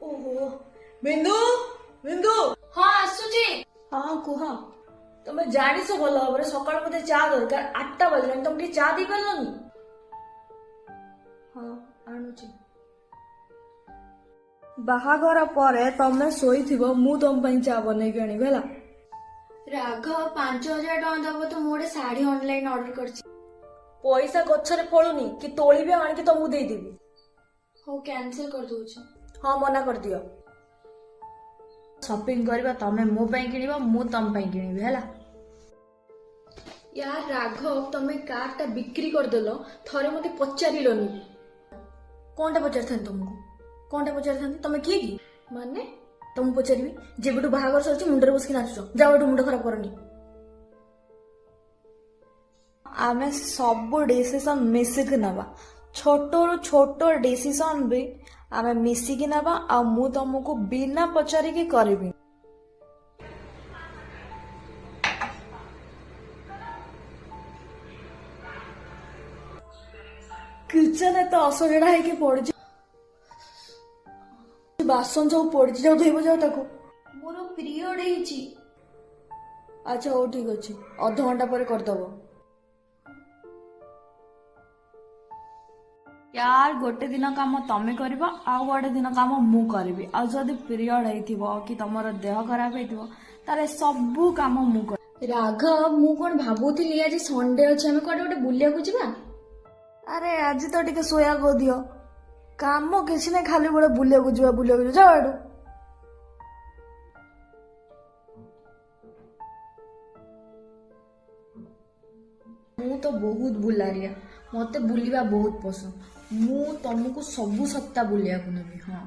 ओहो बिंदु बिंदु हाँ आसुची। हाँ कुह तमे जानिस भल भाव सकाल मते चा दरकार 8टा बजलानी तुम टी चा दी पारलनी। हाँ आणुची बाहाघर परे तमे शोईथिबो मु तुम पई चा बनै के आनिबे हला। राघव 5000 टଙ୍କା दब तो मोटे साड़ी ऑनलाइन ऑर्डर करछि। पैसा गछरे फळुनी कि तोळीबे आनिके तुमको देई देबी। हो कैंसिल कर दोछ। हाँ मना कर दियो। शॉपिंग करबा तमे मो पई किनिबा मु तम पई किनिबे हला। यार राघव तमे कार टा बिक्री कर देलो थरे मते पचारिलोनी। कोनटा पचारथान तुमको कोनटा पचारथान तमे किए की माने तुम पचारिबी जेबेटू बाहागर सरछि मुंडरे बसकी नाचुछ जाओ एटू मुंड खराब करनी। आमे सब डिसीजन मिसिक नबा छोटो छोटो डिसीजन भी आमे मिसिकी नबा आ मु तुमको बिना पचारि के करबी। किचन तो असजड़ा है कि पड़ बासन सब पड़ जाओ धोब जाओ ताको। मोर पीरियड हेची। अच्छा हो ठीक अच्छे अध घंटा पर करदब। यार गोटे दिन काम तमे करबा आ गोटे दिन काम मु करबी आ जदी पीरियड हेतिबो कि तमरो देह खराब हेतिबो तारे सबु काम मु कर। राघव मु कोन भाबुथिली आज संडे अछि हमें कोडे गोटे बुलिया को जिबा। अरे आज तो टिके सोया को दियो काम किसी नहीं खाली बड़े बुलिया को जाओ एडू। मु तो बहुत बुलारिया मते बुलिबा बहुत पसंद मु तुमको सबु सप्ताह बुलिया को नेबी। हाँ